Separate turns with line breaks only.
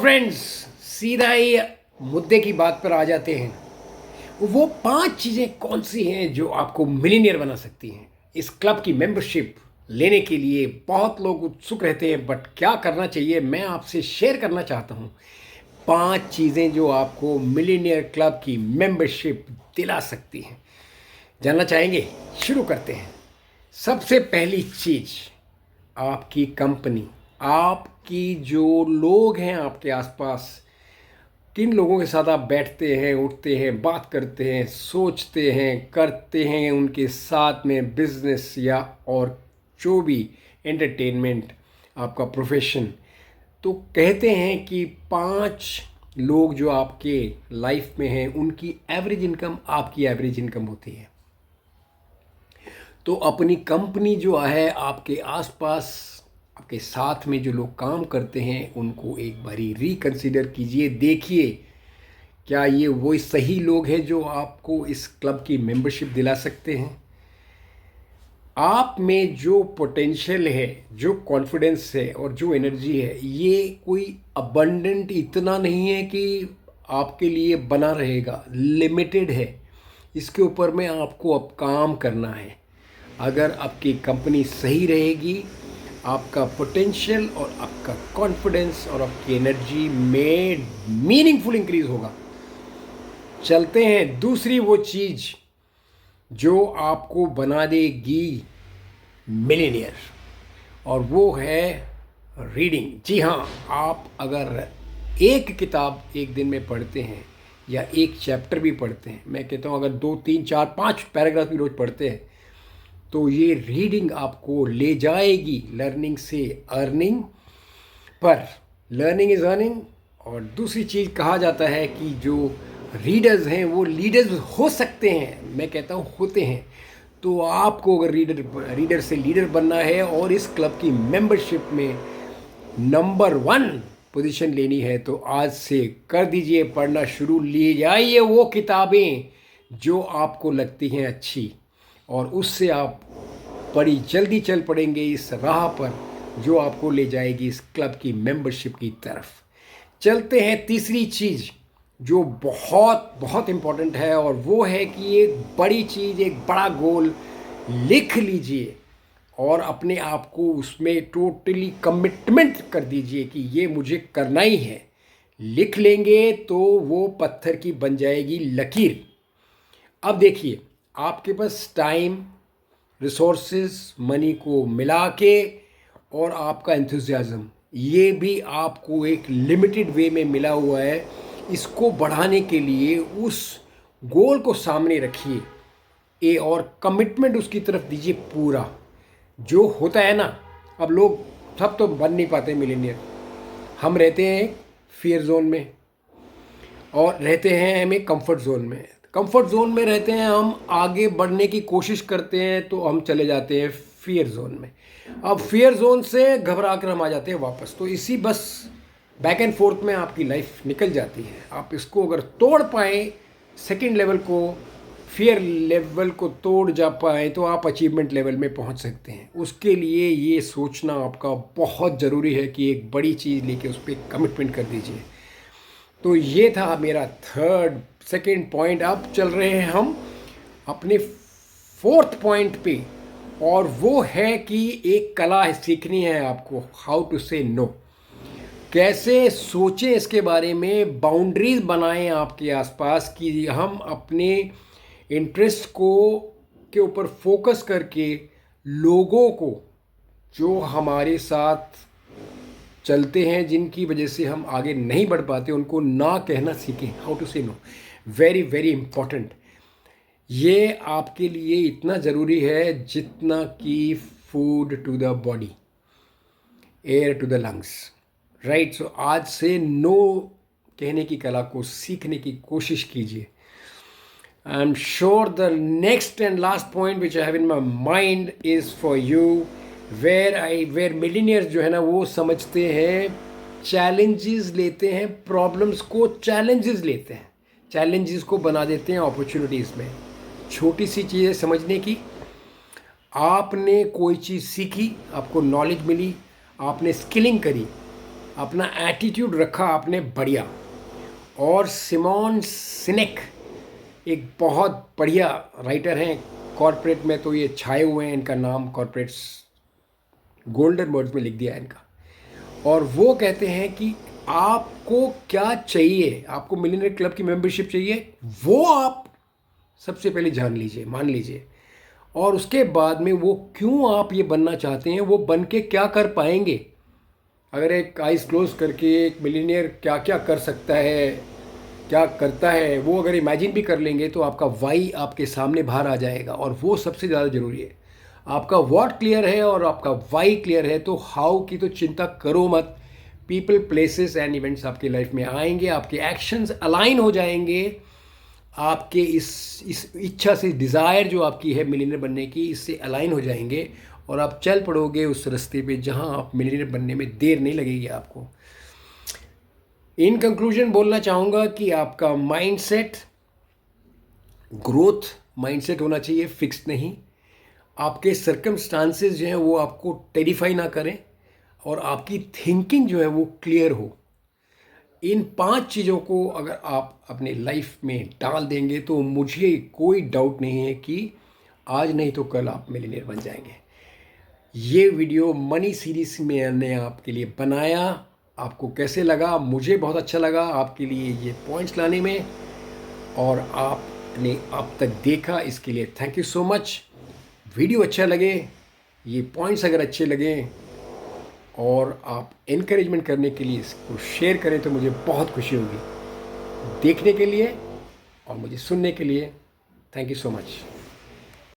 Friends, सीधा ही मुद्दे की बात पर आ जाते हैं। वो 5 चीज़ें कौन सी हैं जो आपको मिलीनियर बना सकती हैं। इस क्लब की मेंबरशिप लेने के लिए बहुत लोग उत्सुक रहते हैं, बट क्या करना चाहिए मैं आपसे शेयर करना चाहता हूँ। 5 चीज़ें जो आपको मिलीनियर क्लब की मेंबरशिप दिला सकती हैं। जानना चाहेंगे? शुरू करते हैं। सबसे पहली चीज़, आपकी कंपनी, आपकी जो लोग हैं आपके आसपास, किन लोगों के साथ आप बैठते हैं, उठते हैं, बात करते हैं, सोचते हैं, करते हैं उनके साथ में बिजनेस या और जो भी एंटरटेनमेंट, आपका प्रोफेशन। तो कहते हैं कि 5 लोग जो आपके लाइफ में हैं उनकी एवरेज इनकम आपकी एवरेज इनकम होती है। तो अपनी कंपनी जो है, आपके आसपास आपके साथ में जो लोग काम करते हैं उनको एक बारी रिकंसिडर कीजिए। देखिए क्या ये वो सही लोग हैं जो आपको इस क्लब की मेंबरशिप दिला सकते हैं। आप में जो पोटेंशियल है, जो कॉन्फिडेंस है और जो एनर्जी है, ये कोई अबंडेंट इतना नहीं है कि आपके लिए बना रहेगा, लिमिटेड है। इसके ऊपर में आपको अब काम करना है। अगर आपकी कंपनी सही रहेगी, आपका पोटेंशियल और आपका कॉन्फिडेंस और आपकी एनर्जी में मीनिंगफुल इंक्रीज होगा। चलते हैं दूसरी वो चीज़ जो आपको बना देगी मिलीनियर, और वो है रीडिंग। जी हाँ, आप अगर एक किताब एक दिन में पढ़ते हैं या एक चैप्टर भी पढ़ते हैं, मैं कहता हूँ अगर 2, 3, 4, 5 पैराग्राफ भी रोज़ पढ़ते हैं, तो ये रीडिंग आपको ले जाएगी लर्निंग से earning per. Learning is earning. और दूसरी चीज़ कहा जाता है कि जो रीडर्स हैं वो लीडर्स हो सकते हैं, मैं कहता हूँ होते हैं। तो आपको अगर रीडर से लीडर बनना है और इस क्लब की मेंबरशिप में नंबर 1 पोजीशन लेनी है, तो आज से कर दीजिए पढ़ना शुरू। ले जाइए वो किताबें जो आपको लगती हैं अच्छी, और उससे आप बड़ी जल्दी चल पड़ेंगे इस राह पर जो आपको ले जाएगी इस क्लब की मेंबरशिप की तरफ। चलते हैं तीसरी चीज़ जो बहुत बहुत इम्पोर्टेंट है, और वो है कि एक बड़ी चीज़, एक बड़ा गोल लिख लीजिए और अपने आप को उसमें टोटली कमिटमेंट कर दीजिए कि ये मुझे करना ही है। लिख लेंगे तो वो पत्थर की बन जाएगी लकीर। अब देखिए, आपके पास टाइम, रिसोर्सेज, मनी को मिला के और आपका एंथुजियाज़म, ये भी आपको एक लिमिटेड वे में मिला हुआ है। इसको बढ़ाने के लिए उस गोल को सामने रखिए और कमिटमेंट उसकी तरफ दीजिए पूरा। जो होता है ना, अब लोग सब तो बन नहीं पाते मिलीनियर। हम रहते हैं फियर जोन में और रहते हैं हमें कंफर्ट जोन में। कंफर्ट जोन में रहते हैं हम, आगे बढ़ने की कोशिश करते हैं तो हम चले जाते हैं फियर जोन में। अब फियर जोन से घबरा कर हम आ जाते हैं वापस। तो इसी बस बैक एंड फोर्थ में आपकी लाइफ निकल जाती है। आप इसको अगर तोड़ पाएँ, सेकंड लेवल को, फियर लेवल को तोड़ जा पाएँ, तो आप अचीवमेंट लेवल में पहुंच सकते हैं। उसके लिए ये सोचना आपका बहुत ज़रूरी है कि एक बड़ी चीज़ लेके उस पर कमिटमेंट कर दीजिए। तो ये था मेरा सेकंड पॉइंट। अब चल रहे हैं हम अपने 4th पॉइंट पे, और वो है कि एक कला सीखनी है आपको, हाउ टू से नो। कैसे सोचें इसके बारे में, बाउंड्रीज बनाएं आपके आसपास कि हम अपने इंटरेस्ट को के ऊपर फोकस करके लोगों को जो हमारे साथ चलते हैं, जिनकी वजह से हम आगे नहीं बढ़ पाते, उनको ना कहना सीखें। How to say no, very very important. ये आपके लिए इतना ज़रूरी है जितना कि food to the body, air to the lungs, right. So आज से नो कहने की कला को सीखने की कोशिश कीजिए। I am sure the next and last point which I have in my mind is for you, where millionaires जो है ना वो समझते हैं, चैलेंजेस लेते हैं, प्रॉब्लम्स को चैलेंजेस लेते हैं, चैलेंजेस को बना देते हैं अपॉर्चुनिटीज़ में। छोटी सी चीज़ें समझने की, आपने कोई चीज़ सीखी, आपको नॉलेज मिली, आपने स्किलिंग करी, अपना एटीट्यूड रखा आपने बढ़िया। और सिमोन सिनेक एक बहुत बढ़िया राइटर हैं, कॉर्पोरेट में तो ये छाए हुए हैं, इनका नाम कॉर्पोरेट्स गोल्डन वर्ड्स में लिख दिया है इनका। और वो कहते हैं कि आपको क्या चाहिए, आपको मिलियनेयर क्लब की मेंबरशिप चाहिए, वो आप सबसे पहले जान लीजिए, मान लीजिए। और उसके बाद में वो क्यों आप ये बनना चाहते हैं, वो बन के क्या कर पाएंगे। अगर एक आइज क्लोज करके एक मिलियनेयर क्या क्या कर सकता है, क्या करता है, वो अगर इमेजिन भी कर लेंगे तो आपका वाई आपके सामने बाहर आ जाएगा। और वो सबसे ज़्यादा ज़रूरी है। आपका व्हाट क्लियर है और आपका वाई क्लियर है तो हाउ की तो चिंता करो मत। पीपल, प्लेसेस एंड इवेंट्स आपकी लाइफ में आएंगे, आपके एक्शंस अलाइन हो जाएंगे आपके इस इच्छा से, डिज़ायर जो आपकी है मिलियनेयर बनने की, इससे अलाइन हो जाएंगे और आप चल पड़ोगे उस रास्ते पे जहां आप मिलियनेयर बनने में देर नहीं लगेगी आपको। इन कंक्लूजन बोलना चाहूँगा कि आपका माइंडसेट ग्रोथ माइंडसेट होना चाहिए, फिक्स्ड नहीं। आपके सर्कमस्टांसेस जो हैं वो आपको टेरिफाई ना करें और आपकी थिंकिंग जो है वो क्लियर हो। इन 5 चीज़ों को अगर आप अपने लाइफ में डाल देंगे तो मुझे कोई डाउट नहीं है कि आज नहीं तो कल आप मिलियनेयर बन जाएंगे। ये वीडियो मनी सीरीज में मैंने आपके लिए बनाया। आपको कैसे लगा? मुझे बहुत अच्छा लगा आपके लिए ये पॉइंट्स लाने में, और आपने अब तक देखा इसके लिए thank you so much. Video अच्छा लगे, ये पॉइंट्स अगर अच्छे लगे और आप इनकरेजमेंट करने के लिए इसको शेयर करें तो मुझे बहुत खुशी होगी। देखने के लिए और मुझे सुनने के लिए थैंक यू सो मच।